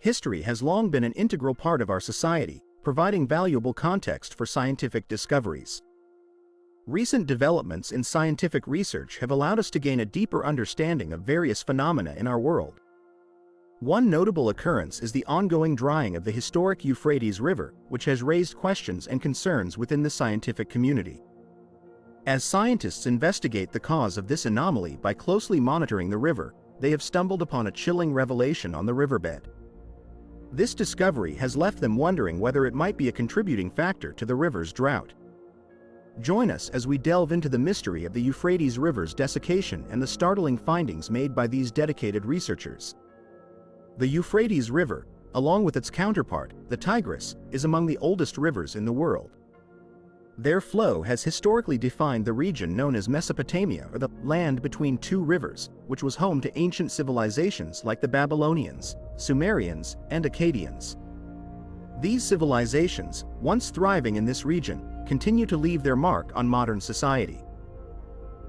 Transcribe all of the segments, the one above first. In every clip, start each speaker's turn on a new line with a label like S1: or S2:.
S1: History has long been an integral part of our society, providing valuable context for scientific discoveries. Recent developments in scientific research have allowed us to gain a deeper understanding of various phenomena in our world. One notable occurrence is the ongoing drying of the historic Euphrates River, which has raised questions and concerns within the scientific community. As scientists investigate the cause of this anomaly by closely monitoring the river, they have stumbled upon a chilling revelation on the riverbed. This discovery has left them wondering whether it might be a contributing factor to the river's drought. Join us as we delve into the mystery of the Euphrates River's desiccation and the startling findings made by these dedicated researchers. The Euphrates River, along with its counterpart, the Tigris, is among the oldest rivers in the world. Their flow has historically defined the region known as Mesopotamia, or the land between two rivers, which was home to ancient civilizations like the Babylonians, Sumerians, and Akkadians. These civilizations, once thriving in this region, continue to leave their mark on modern society.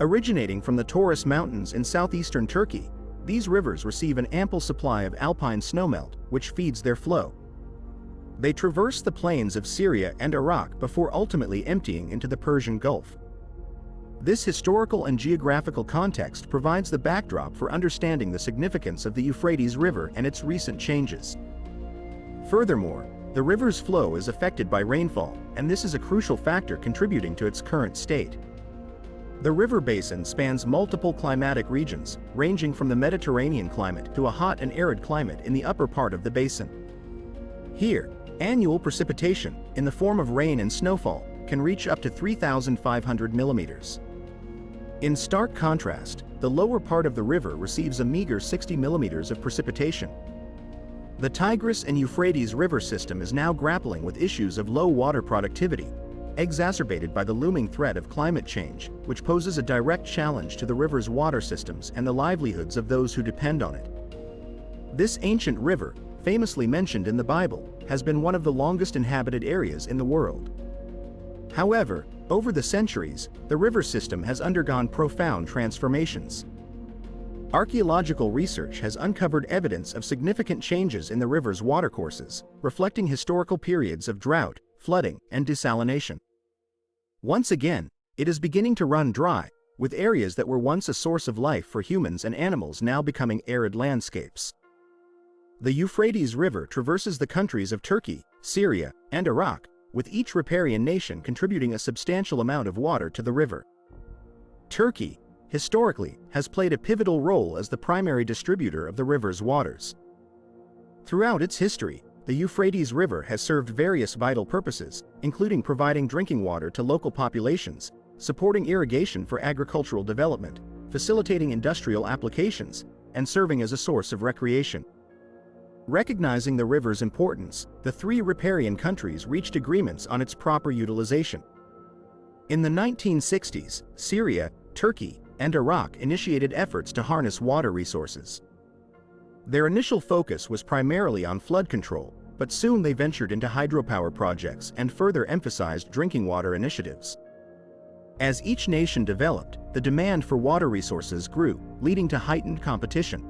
S1: Originating from the Taurus Mountains in southeastern Turkey, these rivers receive an ample supply of alpine snowmelt, which feeds their flow. They traverse the plains of Syria and Iraq before ultimately emptying into the Persian Gulf. This historical and geographical context provides the backdrop for understanding the significance of the Euphrates River and its recent changes. Furthermore, the river's flow is affected by rainfall, and this is a crucial factor contributing to its current state. The river basin spans multiple climatic regions, ranging from the Mediterranean climate to a hot and arid climate in the upper part of the basin. Here, annual precipitation, in the form of rain and snowfall, can reach up to 3,500 millimeters. In stark contrast, the lower part of the river receives a meager 60 millimeters of precipitation. The Tigris and Euphrates river system is now grappling with issues of low water productivity, exacerbated by the looming threat of climate change, which poses a direct challenge to the river's water systems and the livelihoods of those who depend on it. This ancient river, famously mentioned in the Bible, has been one of the longest inhabited areas in the world. However, over the centuries, the river system has undergone profound transformations. Archaeological research has uncovered evidence of significant changes in the river's watercourses, reflecting historical periods of drought, flooding, and desalination. Once again, it is beginning to run dry, with areas that were once a source of life for humans and animals now becoming arid landscapes. The Euphrates River traverses the countries of Turkey, Syria, and Iraq, with each riparian nation contributing a substantial amount of water to the river. Turkey, historically, has played a pivotal role as the primary distributor of the river's waters. Throughout its history, the Euphrates River has served various vital purposes, including providing drinking water to local populations, supporting irrigation for agricultural development, facilitating industrial applications, and serving as a source of recreation. Recognizing the river's importance, the three riparian countries reached agreements on its proper utilization. In the 1960s, Syria, Turkey, and Iraq initiated efforts to harness water resources. Their initial focus was primarily on flood control, but soon they ventured into hydropower projects and further emphasized drinking water initiatives. As each nation developed, the demand for water resources grew, leading to heightened competition.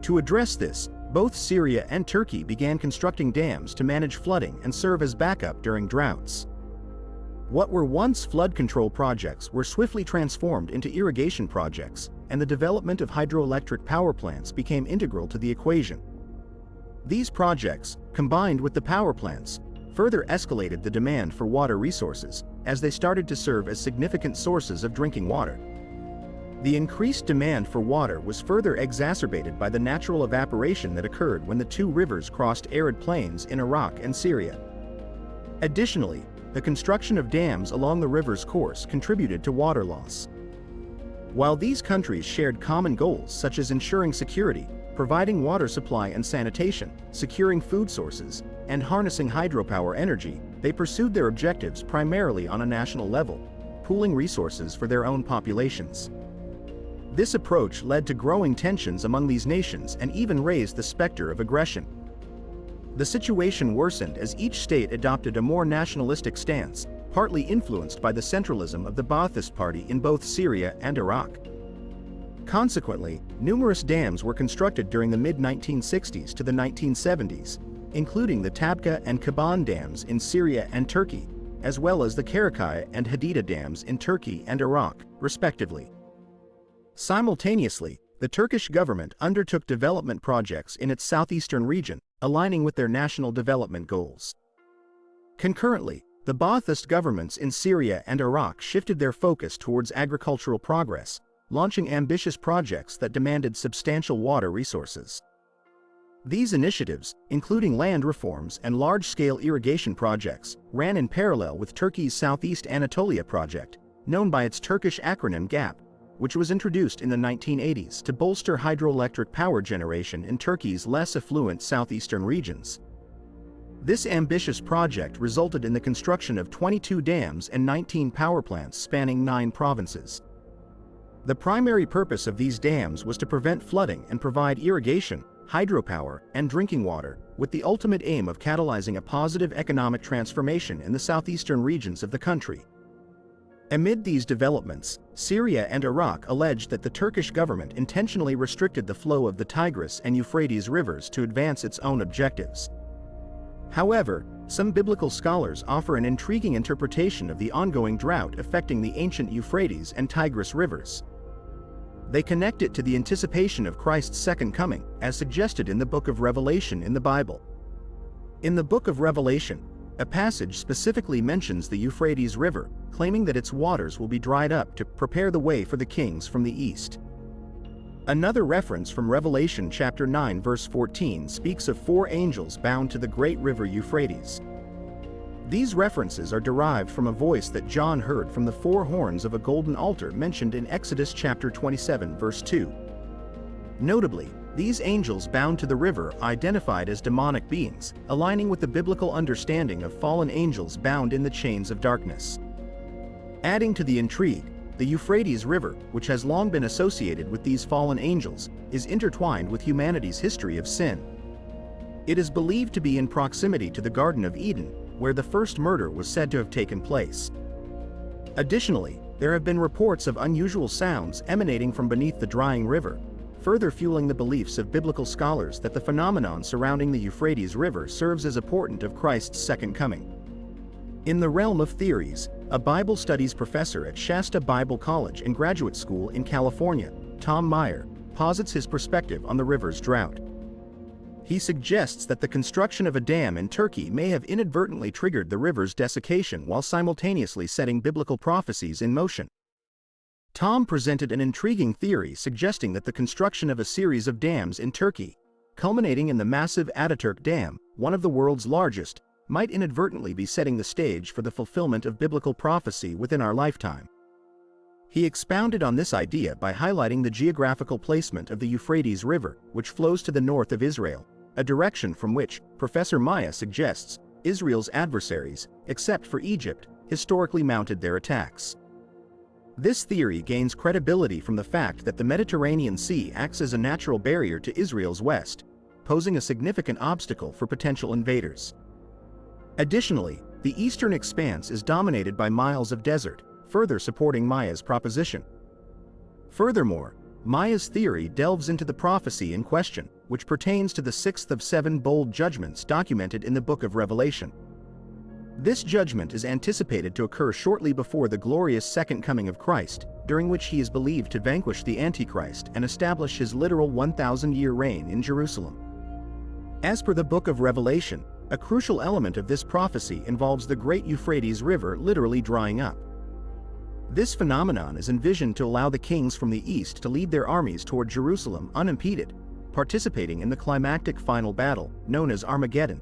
S1: To address this, both Syria and Turkey began constructing dams to manage flooding and serve as backup during droughts. What were once flood control projects were swiftly transformed into irrigation projects, and the development of hydroelectric power plants became integral to the equation. These projects, combined with the power plants, further escalated the demand for water resources, as they started to serve as significant sources of drinking water. The increased demand for water was further exacerbated by the natural evaporation that occurred when the two rivers crossed arid plains in Iraq and Syria. Additionally, the construction of dams along the river's course contributed to water loss. While these countries shared common goals such as ensuring security, providing water supply and sanitation, securing food sources, and harnessing hydropower energy, they pursued their objectives primarily on a national level, pooling resources for their own populations. This approach led to growing tensions among these nations and even raised the specter of aggression. The situation worsened as each state adopted a more nationalistic stance, partly influenced by the centralism of the Ba'athist Party in both Syria and Iraq. Consequently, Numerous dams were constructed during the mid-1960s to the 1970s, including the Tabqa and Kaban dams in Syria and Turkey, as well as the Karakai and Hadida dams in Turkey and Iraq, respectively. Simultaneously, the Turkish government undertook development projects in its southeastern region, aligning with their national development goals. Concurrently, the Ba'athist governments in Syria and Iraq shifted their focus towards agricultural progress, launching ambitious projects that demanded substantial water resources. These initiatives, including land reforms and large-scale irrigation projects, ran in parallel with Turkey's Southeast Anatolia project, known by its Turkish acronym GAP, which was introduced in the 1980s to bolster hydroelectric power generation in Turkey's less affluent southeastern regions. This ambitious project resulted in the construction of 22 dams and 19 power plants spanning 9 provinces. The primary purpose of these dams was to prevent flooding and provide irrigation, hydropower, and drinking water, with the ultimate aim of catalyzing a positive economic transformation in the southeastern regions of the country. Amid these developments, Syria and Iraq alleged that the Turkish government intentionally restricted the flow of the Tigris and Euphrates rivers to advance its own objectives. However, some biblical scholars offer an intriguing interpretation of the ongoing drought affecting the ancient Euphrates and Tigris rivers. They connect it to the anticipation of Christ's second coming, as suggested in the book of Revelation in the Bible. In the book of Revelation, a passage specifically mentions the Euphrates River, claiming that its waters will be dried up to prepare the way for the kings from the east. Another reference from Revelation chapter 9 verse 14 speaks of 4 angels bound to the great river Euphrates. These references are derived from a voice that John heard from the 4 horns of a golden altar mentioned in Exodus chapter 27 verse 2. Notably, these angels bound to the river are identified as demonic beings, aligning with the biblical understanding of fallen angels bound in the chains of darkness. Adding to the intrigue, the Euphrates River, which has long been associated with these fallen angels, is intertwined with humanity's history of sin. It is believed to be in proximity to the Garden of Eden, where the first murder was said to have taken place. Additionally, there have been reports of unusual sounds emanating from beneath the drying river, further fueling the beliefs of biblical scholars that the phenomenon surrounding the Euphrates River serves as a portent of Christ's second coming. In the realm of theories, a Bible studies professor at Shasta Bible College and Graduate School in California, Tom Meyer, posits his perspective on the river's drought. He suggests that the construction of a dam in Turkey may have inadvertently triggered the river's desiccation while simultaneously setting biblical prophecies in motion. Tom presented an intriguing theory suggesting that the construction of a series of dams in Turkey, culminating in the massive Ataturk Dam, one of the world's largest, might inadvertently be setting the stage for the fulfillment of biblical prophecy within our lifetime. He expounded on this idea by highlighting the geographical placement of the Euphrates River, which flows to the north of Israel, a direction from which, Professor Meyer suggests, Israel's adversaries, except for Egypt, historically mounted their attacks. This theory gains credibility from the fact that the Mediterranean Sea acts as a natural barrier to Israel's west, posing a significant obstacle for potential invaders. Additionally, the eastern expanse is dominated by miles of desert, further supporting Meyer's proposition. Furthermore, Meyer's theory delves into the prophecy in question, which pertains to the 6th of 7 bold judgments documented in the book of Revelation. This judgment is anticipated to occur shortly before the glorious second coming of Christ, during which he is believed to vanquish the Antichrist and establish his literal 1,000-year reign in Jerusalem. As per the book of Revelation, a crucial element of this prophecy involves the great Euphrates River literally drying up. This phenomenon is envisioned to allow the kings from the east to lead their armies toward Jerusalem unimpeded, participating in the climactic final battle, known as Armageddon.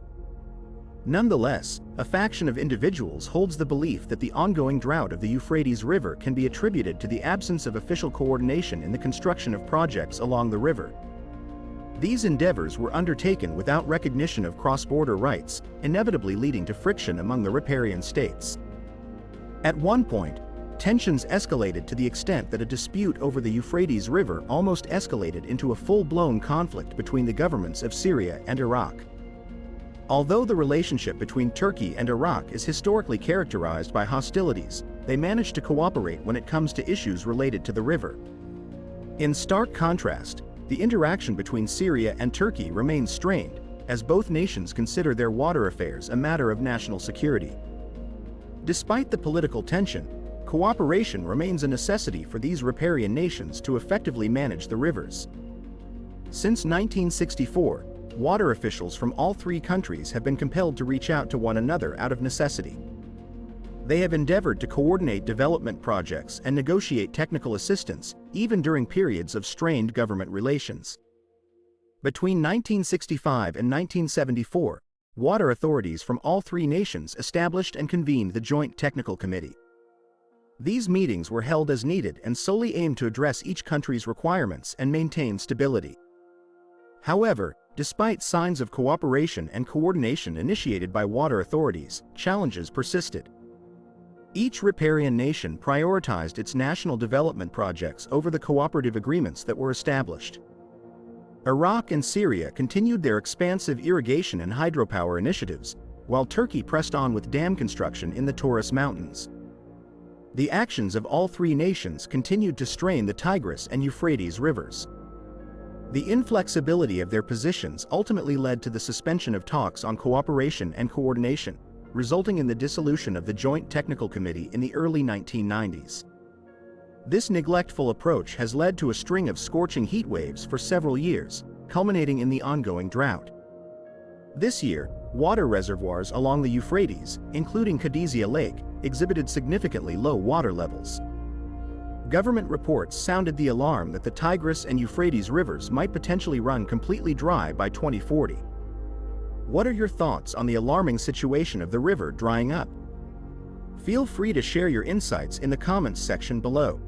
S1: Nonetheless, a faction of individuals holds the belief that the ongoing drought of the Euphrates River can be attributed to the absence of official coordination in the construction of projects along the river. These endeavors were undertaken without recognition of cross-border rights, inevitably leading to friction among the riparian states. At one point, tensions escalated to the extent that a dispute over the Euphrates River almost escalated into a full-blown conflict between the governments of Syria and Iraq. Although the relationship between Turkey and Iraq is historically characterized by hostilities, they managed to cooperate when it comes to issues related to the river. In stark contrast, the interaction between Syria and Turkey remains strained, as both nations consider their water affairs a matter of national security. Despite the political tension, cooperation remains a necessity for these riparian nations to effectively manage the rivers. Since 1964, water officials from all three countries have been compelled to reach out to one another out of necessity. They have endeavored to coordinate development projects and negotiate technical assistance, even during periods of strained government relations. Between 1965 and 1974, water authorities from all three nations established and convened the Joint Technical Committee. These meetings were held as needed and solely aimed to address each country's requirements and maintain stability. However, despite signs of cooperation and coordination initiated by water authorities, challenges persisted. Each riparian nation prioritized its national development projects over the cooperative agreements that were established. Iraq and Syria continued their expansive irrigation and hydropower initiatives, while Turkey pressed on with dam construction in the Taurus Mountains. The actions of all three nations continued to strain the Tigris and Euphrates rivers. The inflexibility of their positions ultimately led to the suspension of talks on cooperation and coordination, resulting in the dissolution of the Joint Technical Committee in the early 1990s. This neglectful approach has led to a string of scorching heat waves for several years, culminating in the ongoing drought. This year, water reservoirs along the Euphrates, including Khadizia Lake, exhibited significantly low water levels. Government reports sounded the alarm that the Tigris and Euphrates rivers might potentially run completely dry by 2040. What are your thoughts on the alarming situation of the river drying up? Feel free to share your insights in the comments section below.